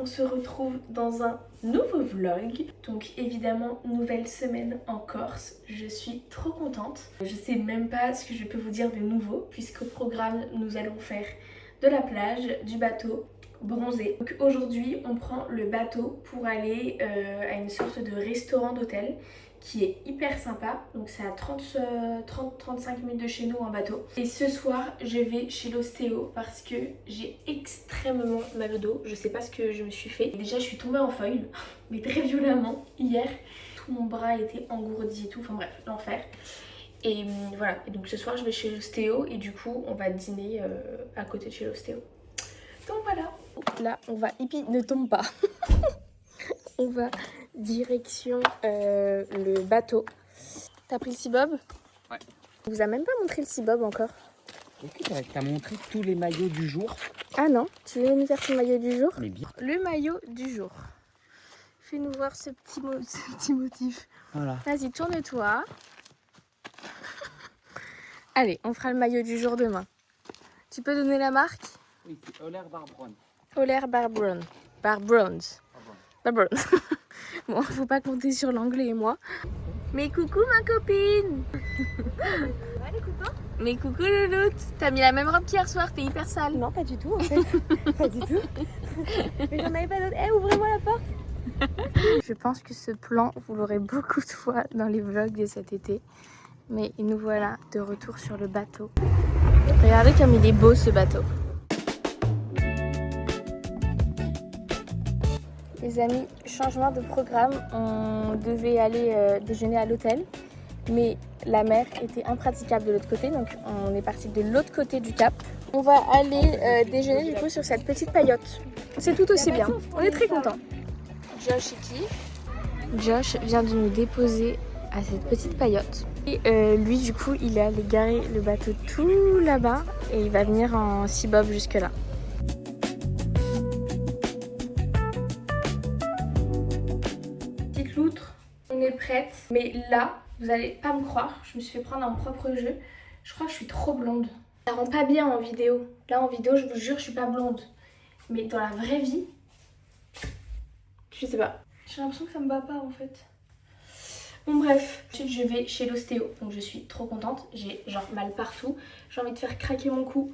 on se retrouve dans un nouveau vlog. Donc évidemment, nouvelle semaine en Corse. Je suis trop contente. Je sais même pas ce que je peux vous dire de nouveau, puisqu'au programme, nous allons faire de la plage, du bateau, bronzer. Donc aujourd'hui, on prend le bateau pour aller à une sorte de restaurant d'hôtel qui est hyper sympa. Donc c'est à 30-35 minutes de chez nous en bateau. Et ce soir, je vais chez l'ostéo parce que j'ai extrêmement mal au dos. Je sais pas ce que je me suis fait. Déjà, je suis tombée en foil, mais très violemment hier. Tout mon bras était engourdi et tout. Enfin bref, l'enfer. Et voilà. Et donc ce soir, je vais chez l'ostéo et du coup, on va dîner à côté de chez l'ostéo. Donc voilà. Là, on va... Hippie, ne tombe pas. On va direction le bateau. T'as pris le Seabob? Ouais. On vous a même pas montré le Seabob encore. Écoute, t'as montré tous les maillots du jour. Ah non, tu veux nous faire ton maillot du jour? Mais bien. Le maillot du jour. Fais-nous voir ce petit motif. Voilà. Vas-y, tourne-toi. Allez, on fera le maillot du jour demain. Tu peux donner la marque? Oui, c'est Olair Barbron. Olair Barbron. Barbronze. Barbron. Bon, faut pas compter sur l'anglais et moi. Mais coucou ma copine. Ouais, les copains? Mais coucou Louloute. T'as mis la même robe qu'hier soir, t'es hyper sale. Non, pas du tout en fait. Pas du tout. Mais j'en avais pas d'autre. Eh, ouvrez-moi la porte. Je pense que ce plan, vous l'aurez beaucoup de fois dans les vlogs de cet été. Mais nous voilà de retour sur le bateau. Regardez comme il est beau ce bateau. Les amis, changement de programme. On devait aller déjeuner à l'hôtel. Mais la mer était impraticable de l'autre côté. Donc on est parti de l'autre côté du cap. On va aller déjeuner du coup sur cette petite paillote. C'est tout aussi bien. On est très contents. Josh est qui? Josh vient de nous déposer à cette petite paillote. Et lui du coup il est allé garer le bateau tout là-bas et il va venir en Seabob jusque là. Petite loutre, on est prête. Mais là, vous allez pas me croire, je me suis fait prendre un propre jeu. Je crois que je suis trop blonde. Ça rend pas bien en vidéo. Là en vidéo, je vous jure, je suis pas blonde. Mais dans la vraie vie, je sais pas. J'ai l'impression que ça me va pas en fait. Bon bref, ensuite je vais chez l'ostéo, donc je suis trop contente. J'ai genre mal partout, j'ai envie de faire craquer mon cou.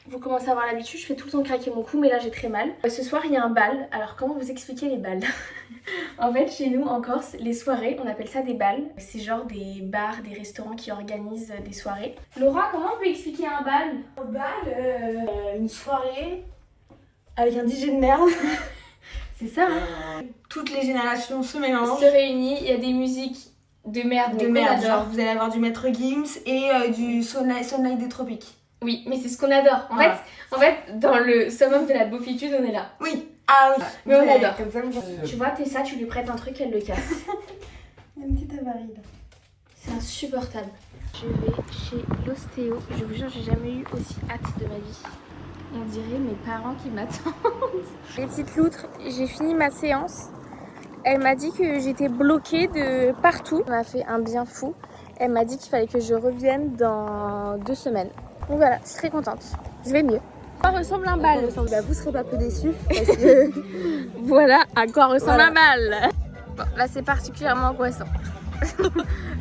Vous commencez à avoir l'habitude, je fais tout le temps craquer mon cou, mais là j'ai très mal. Ce soir il y a un bal, alors comment vous expliquer les balles? En fait chez nous en Corse, les soirées, on appelle ça des balles. C'est genre des bars, des restaurants qui organisent des soirées. Laura, comment on peut expliquer un bal? Un bal, une soirée avec un DJ de merde. C'est ça hein? Toutes les générations se mélangent. Se réunit, il y a des musiques de merde, De merde, genre vous allez avoir du Maître Gims et du Sunlight des Tropiques. Oui, mais c'est ce qu'on adore. Voilà. En fait, dans le summum de la beaufitude, on est là. Oui. Ah oui. Mais on adore. Comme ça, Tu vois, Tessa, tu lui prêtes un truc, elle le casse. il y a une petite avarie là. C'est insupportable. Je vais chez l'ostéo. Je vous jure, j'ai jamais eu aussi hâte de ma vie. On dirait mes parents qui m'attendent. Les petites loutres, j'ai fini ma séance. Elle m'a dit que j'étais bloquée de partout. Elle m'a fait un bien fou. Elle m'a dit qu'il fallait que je revienne dans 2 semaines. Donc voilà, je suis très contente. Je vais mieux. À quoi ressemble un bal? Bah, vous serez pas peu déçus parce que Voilà à quoi ressemble Voilà. un bal. Bon, là c'est particulièrement angoissant.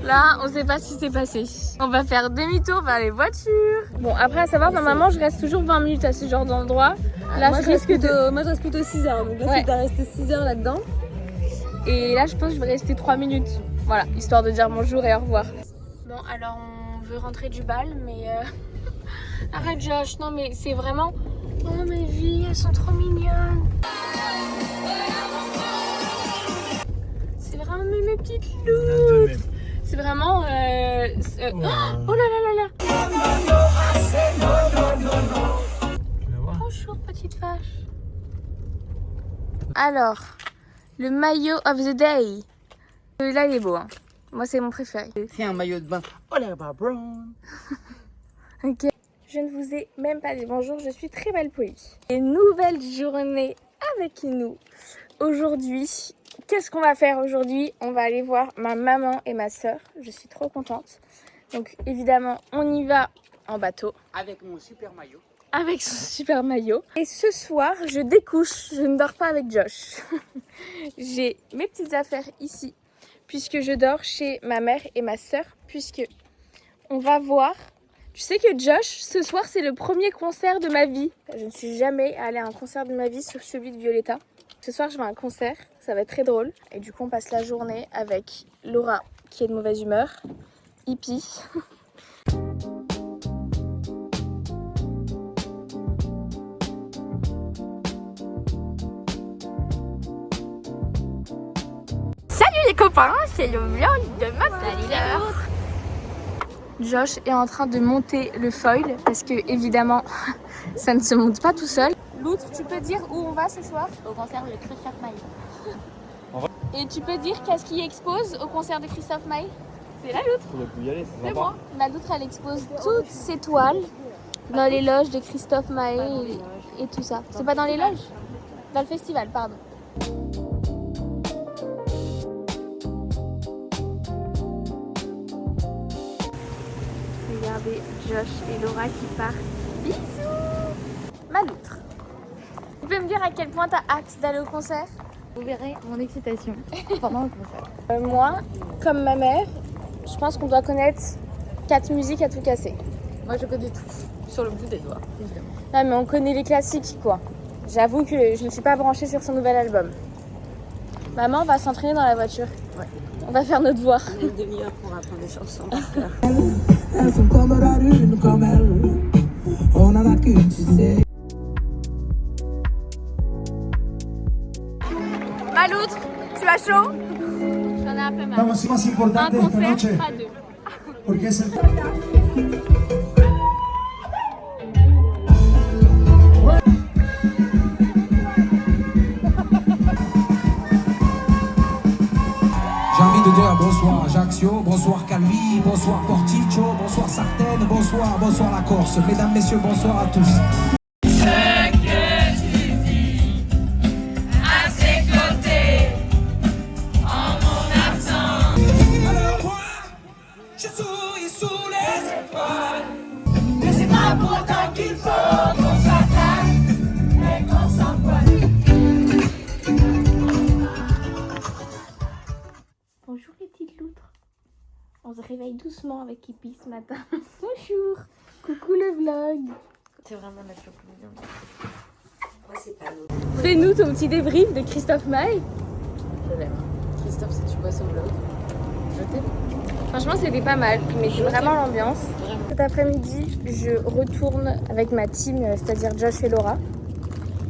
Là, on sait pas ce qui s'est passé. On va faire demi-tour vers les voitures. Bon, après à savoir, normalement, je reste toujours 20 minutes à ce genre d'endroit. Là, moi, je risque de... moi je reste plutôt 6 heures. Donc là, Ouais. tu dois rester 6 heures là-dedans. Et là, je pense que je vais rester 3 minutes. Voilà, histoire de dire bonjour et au revoir. Bon, alors on veut rentrer du bal, mais... Arrête Josh, non mais c'est vraiment... Oh mes vies, elles sont trop mignonnes. C'est vraiment mes petites loutres. C'est vraiment... Oh là là là là. Bonjour petite vache. Alors, le maillot of the day. Celui-là il est beau, hein. Moi c'est mon préféré. C'est un maillot de bain Olair Barbron. Ok. Je ne vous ai même pas dit bonjour, je suis très mal polie. Une nouvelle journée avec nous. Aujourd'hui, qu'est-ce qu'on va faire aujourd'hui? On va aller voir ma maman et ma soeur. Je suis trop contente. Donc évidemment, on y va en bateau. Avec mon super maillot. avec son super maillot. Et ce soir, je découche, je ne dors pas avec Josh. J'ai mes petites affaires ici, puisque je dors chez ma mère et ma sœur, puisque on va voir. Tu sais que Josh, ce soir, c'est le premier concert de ma vie. Je ne suis jamais allée à un concert de ma vie sur celui de Violetta. Ce soir, je vais à un concert, ça va être très drôle. Et du coup, on passe la journée avec Laura, qui est de mauvaise humeur, hippie. Salut les copains, c'est le vlog de ma sœur. Josh est en train de monter le foil parce que évidemment ça ne se monte pas tout seul. Loutre, tu peux dire où on va ce soir? Au concert de Christophe Maé. Et tu peux dire qu'est-ce qui expose au concert de Christophe Maé? C'est la loutre. Il a pu y aller, c'est C'est moi. La loutre, elle expose toutes ses toiles dans les loges de Christophe Maé et tout ça. C'est pas dans les loges? Dans le festival, pardon. Regardez Josh et Laura qui partent. Bisous! Ma loutre. Tu peux me dire à quel point t'as hâte d'aller au concert? Vous verrez mon excitation pendant le concert. Moi, comme ma mère, je pense qu'on doit connaître 4 musiques à tout casser. Moi, je connais tout. Sur le bout des doigts, évidemment. Ah mais on connaît les classiques quoi. J'avoue que je ne suis pas branchée sur son nouvel album. Maman va s'entraîner dans la voiture. Ouais. On va faire nos devoirs. Une demi-heure pour apprendre des chansons par cœur. Elles sont comme la lune, comme elle. On en a qu'une, tu sais. Ma loutre, tu as chaud? J'en ai un peu marre. Vamos, más Un importante esta concert, noche, pas deux. porque es el... J'ai envie de dire bonsoir Ajaccio, bonsoir Calvi, bonsoir Porticcio, bonsoir Sartène, bonsoir la Corse. Mesdames, messieurs, bonsoir à tous. Alors moi, je souris sous les étoiles. Mais c'est pas pour autant qu'il faut qu'on s'attaque et qu'on s'empoigne. Bonjour les petites loutres. On se réveille doucement avec Kipi ce matin. Bonjour. Coucou le vlog. C'est vraiment la chose mignon. Moi, c'est pas l'autre. Fais-nous ton petit débrief de Christophe Maé. Je l'aime. Christophe, si tu vois son vlog, je t'aime. Franchement, c'était pas mal. Il mettait vraiment l'ambiance. Vraiment. Cet après-midi, je retourne avec ma team, c'est-à-dire Josh et Laura.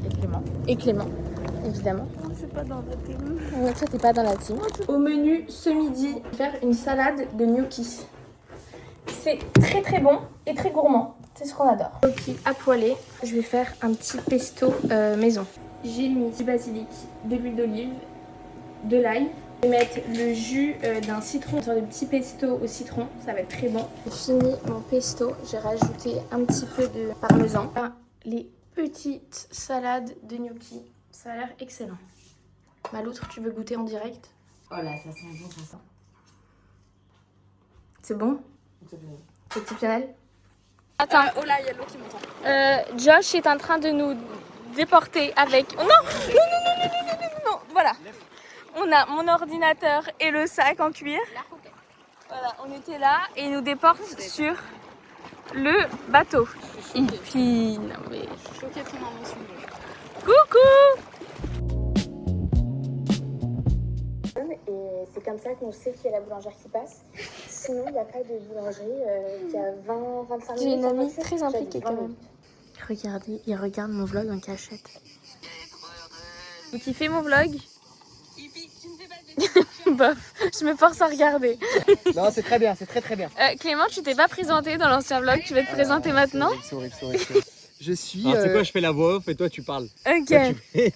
Et Clément. Et Clément, évidemment. Je suis pas dans la team. Toi, t'es pas dans la team. Au menu ce midi, faire une salade de gnocchi. C'est très très bon et très gourmand. C'est ce qu'on adore. Gnocchi à poêler. Je vais faire un petit pesto maison. J'ai mis du basilic, de l'huile d'olive, de l'ail. Je vais mettre le jus d'un citron, une sorte de petit pesto au citron. Ça va être très bon. J'ai fini mon pesto. J'ai rajouté un petit peu de parmesan. Les petites salades de gnocchi. Ça a l'air excellent. Ma loutre, tu veux goûter en direct? Oh là, ça sent bon, ça sent. C'est bon? C'est bien. C'est exceptionnel. Attends. Oh là, il y a l'eau qui monte. Josh est en train de nous déporter avec... Oh non, non. Voilà. On a mon ordinateur et le sac en cuir. Voilà, on était là et il nous déporte sur le bateau. Et puis... Non mais... Je suis choquée de ton invention. Coucou! Et c'est comme ça qu'on sait qu'il y a la boulangère qui passe. Sinon, il n'y a pas de boulangerie. Il y a 20-25 minutes. J'ai une amie très impliquée quand même. Regardez, il regarde mon vlog en cachette. Vous kiffez mon vlog? Bof, je me force à regarder. Non, c'est très bien, c'est très très bien. Clément, tu t'es pas présenté dans l'ancien vlog, tu vas te présenter maintenant? Souris. Je suis. Alors, tu sais quoi, je fais la voix off et toi tu parles. Ok. Toi, tu fais.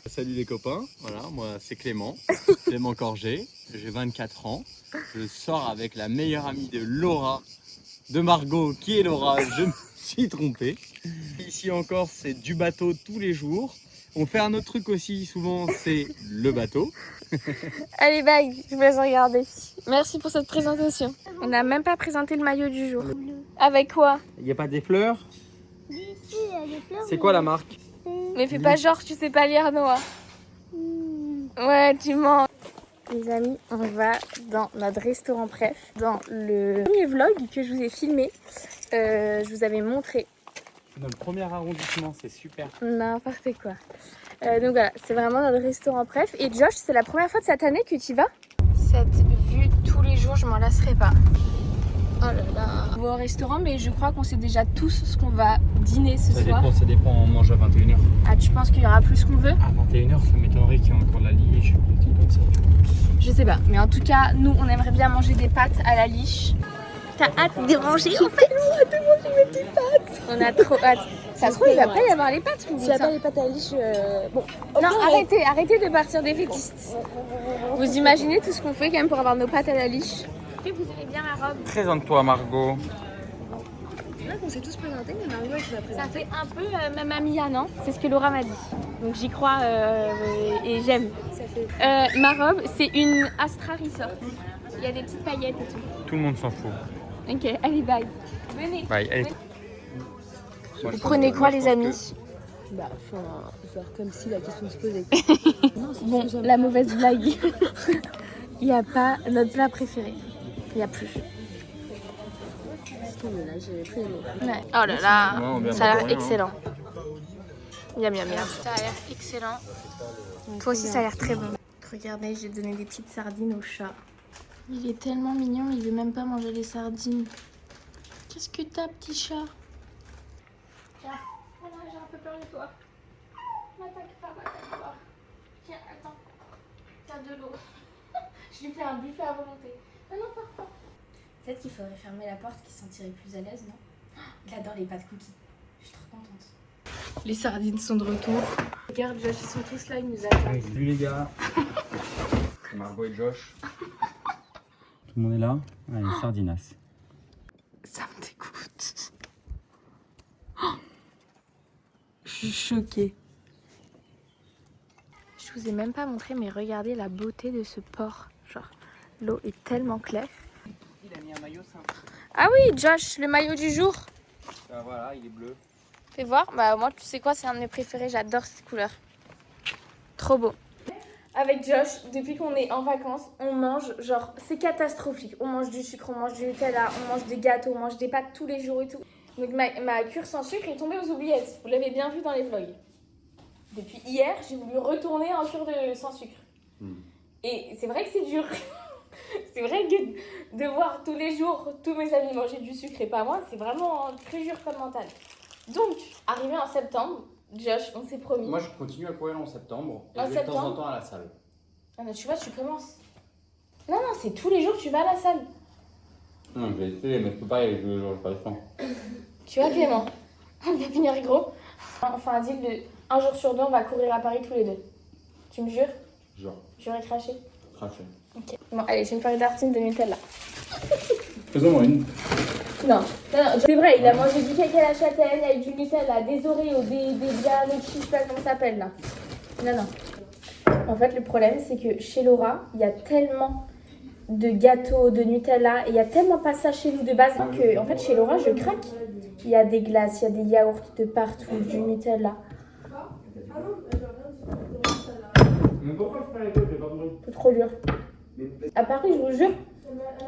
Salut les copains, voilà, moi c'est Clément Corgé, j'ai 24 ans. Je sors avec la meilleure amie de Laura, de Margot, qui est Laura, je me suis trompé. Ici encore, c'est du bateau tous les jours. On fait un autre truc aussi, souvent, c'est le bateau. Allez, bye, je vous laisse regarder. Merci pour cette présentation. On n'a même pas présenté le maillot du jour. Avec quoi? Il n'y a pas des fleurs? des fleurs. C'est quoi la marque? Mais fais pas genre, tu sais pas lire, Noah. Ouais, tu mens. Les amis, on va dans notre restaurant préf. Dans le premier vlog que je vous ai filmé, je vous avais montré. Dans le premier arrondissement, c'est super. N'importe quoi. Donc voilà, c'est vraiment notre restaurant préf. Et Josh, c'est la première fois de cette année que tu y vas? Cette vue tous les jours, je m'en lasserai pas. Oh là là. On va au restaurant, mais je crois qu'on sait déjà tous ce qu'on va dîner ce soir. Ça dépend, on mange à 21h. Ah, tu penses qu'il y aura plus qu'on veut? À 21h, ça m'étonnerait qu'il y ait encore la liche, des trucs comme ça. Je sais pas, mais en tout cas, nous, on aimerait bien manger des pâtes à la liche. T'as hâte de manger en fait? Hâte de manger mes petites pâtes. On a trop hâte. Ça se trouve, il va pas y avoir les pâtes. S'il n'y a pas les pâtes à la liche, bon. Non, arrêtez de partir des fétistes. Vous imaginez tout ce qu'on fait quand même pour avoir nos pâtes à la liche? Est-ce que vous aimez bien ma robe? Présente-toi, Margot. C'est vrai qu'on s'est tous présentés, mais Margot elle se va présenter. Ça fait un peu Mamma Mia, non? C'est ce que Laura m'a dit. Donc j'y crois et j'aime. Ma robe, c'est une Astra Resort. Il y a des petites paillettes et tout. Tout le monde s'en fout. Ok, allez, bye. Venez. Bye, allez. Vous prenez quoi, les amis? Bah, faut faire comme si la question se posait. Bon, la mauvaise blague. Il n'y a pas notre plat préféré. Il n'y a plus. Mais là, j'ai pris les mots. Ouais. Oh là là, Ouais, on vient ça a de l'air rien, excellent. Miam, miam, miam. Ça a l'air excellent. Toi aussi, ça a l'air très bon. Regardez, j'ai donné des petites sardines au chat. Il est tellement mignon, il veut même pas manger les sardines. Qu'est-ce que t'as, petit chat? Tiens, j'ai un peu peur de toi. M'attaque pas. Tiens, attends. T'as de l'eau. Je lui fais un buffet à volonté. Non, pas. Peut-être qu'il faudrait fermer la porte, qu'il se sentirait plus à l'aise, non? Il adore les pâtes cookies. Je suis trop contente. Les sardines sont de retour. Regarde, Josh, ils sont tous là, ils nous attendent. Salut les gars. C'est Margot et Josh. Tout le monde est là? Allez, sardinas. Ça me dégoûte. Oh, je suis choquée. Je vous ai même pas montré, mais regardez la beauté de ce port. Genre, l'eau est tellement claire. Il a mis un maillot simple. Ah oui, Josh, le maillot du jour. Ah, voilà, il est bleu. Fais voir. Bah moi, tu sais quoi, c'est un de mes préférés. J'adore cette couleur. Trop beau. Avec Josh, depuis qu'on est en vacances, on mange, genre, c'est catastrophique. On mange du sucre, on mange du Nutella, on mange des gâteaux, on mange des pâtes tous les jours et tout. Donc ma cure sans sucre est tombée aux oubliettes. Vous l'avez bien vu dans les vlogs. Depuis hier, j'ai voulu retourner en cure sans sucre. Et c'est vrai que c'est dur. C'est vrai que de voir tous les jours tous mes amis manger du sucre et pas moi, c'est vraiment très dur comme mental. Donc, arrivé en septembre, Josh, on s'est promis. Moi, je continue à courir en septembre. Et En je vais de temps en septembre temps à la salle. Ah non, tu vois, tu commences. Non, c'est tous les jours que tu vas à la salle. Non, je vais essayer, mais je peux pas, je pas le temps. Tu vois, Clément, on va finir gros. Enfin, un deal de un jour sur deux, on va courir à Paris tous les deux. Tu me jures? Genre, J'aurais craché. cracher. Ok. Bon, allez, je vais me faire une tartine de Nutella. Faisons-moi une. Non, c'est vrai, il a mangé du cake à la châtaigne avec du Nutella, des Oreos, des Galaxy, je sais pas comment ça s'appelle là. Non. En fait, le problème, c'est que chez Laura, il y a tellement de gâteaux, de Nutella, et il y a tellement pas ça chez nous de base que, en fait, chez Laura, je craque. Il y a des glaces, il y a des yaourts de partout, du Nutella. Mais pourquoi je fais les côtes, j'ai pas compris. C'est trop dur. À Paris, je vous jure,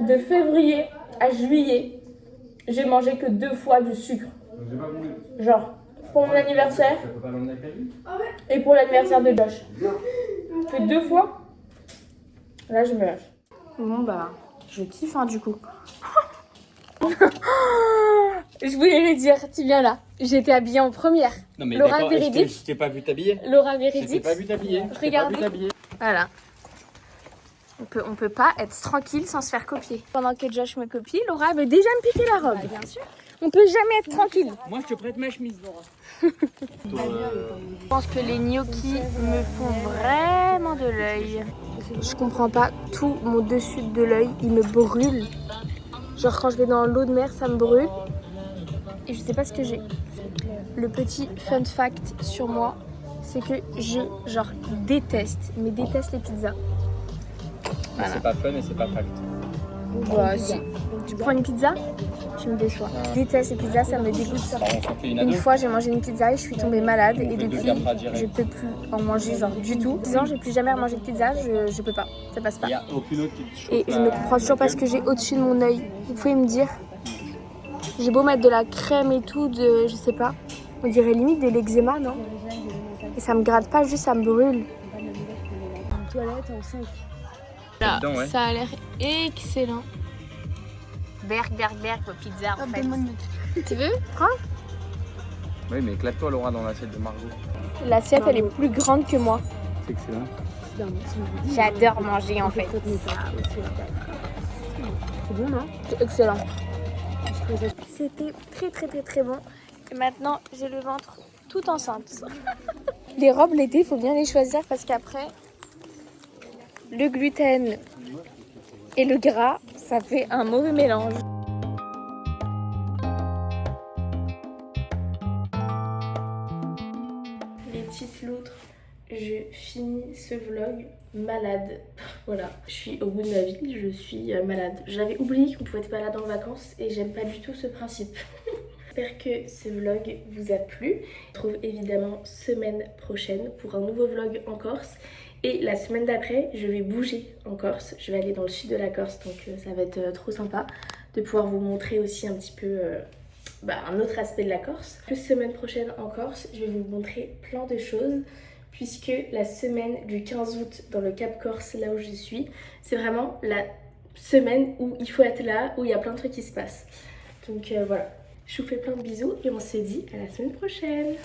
de février à juillet, j'ai mangé que 2 fois du sucre. J'ai pas compris. Genre, pour mon anniversaire Ça peut pas l'emmener avec lui? et pour l'anniversaire de Josh. Je fais 2 fois. Là, je me lâche. Bon, bah, je kiffe, hein, du coup. Je voulais le dire, tu viens là. J'étais habillée en première. Non, mais Laura d'accord, Véridique. je t'ai pas vu t'habiller. Laura Je t'ai Véridique. pas vu t'habiller. Je t'ai pas Regardez. vu t'habiller. Voilà. On peut pas être tranquille sans se faire copier. Pendant que Josh me copie, Laura veut déjà me piquer la robe. Bien sûr. On peut jamais être tranquille. Moi, je te prête ma chemise, Laura. Je pense que les gnocchis me font vraiment de l'œil. Je comprends pas, tout mon dessus de l'œil, il me brûle. Genre quand je vais dans l'eau de mer, ça me brûle. Et je sais pas ce que j'ai. Le petit fun fact sur moi, c'est que je déteste les pizzas. C'est pas fun et c'est pas fact. Bah si. Tu prends une pizza, tu me déçois. Je déteste les pizzas, ça me dégoûte. Une fois j'ai mangé une pizza et je suis tombée malade et depuis je peux plus en manger genre du tout. 10 ans j'ai plus jamais remangé de pizza, je peux pas, ça passe pas. Il n'y a aucune autre qui te chauffe. Et je me comprends toujours parce que j'ai au-dessus de mon œil. Vous pouvez me dire, j'ai beau mettre de la crème et tout, de je sais pas, on dirait limite de l'eczéma, non? Et ça me gratte pas, juste ça me brûle. Une toilette en 5. Là, Dedans, ouais. ça a l'air excellent. Berg, pizza en fait. Tu veux? Prends. Oui, mais éclate-toi, Laura, dans l'assiette de Margot. L'assiette elle est plus grande que moi. C'est excellent. J'adore manger en fait. C'est bon, non? C'est excellent. C'était très bon. Et maintenant j'ai le ventre tout enceinte. Les robes l'été, il faut bien les choisir parce qu'après, le gluten et le gras, ça fait un mauvais mélange. Les petites loutres, je finis ce vlog malade. Voilà, je suis au bout de ma vie, je suis malade. J'avais oublié qu'on pouvait être malade en vacances et j'aime pas du tout ce principe. J'espère que ce vlog vous a plu. On se retrouve évidemment semaine prochaine pour un nouveau vlog en Corse. Et la semaine d'après, je vais bouger en Corse. Je vais aller dans le sud de la Corse, donc ça va être trop sympa de pouvoir vous montrer aussi un petit peu un autre aspect de la Corse. La semaine prochaine en Corse, je vais vous montrer plein de choses puisque la semaine du 15 août dans le Cap Corse, là où je suis, c'est vraiment la semaine où il faut être là, où il y a plein de trucs qui se passent. Donc voilà. Je vous fais plein de bisous et on se dit à la semaine prochaine.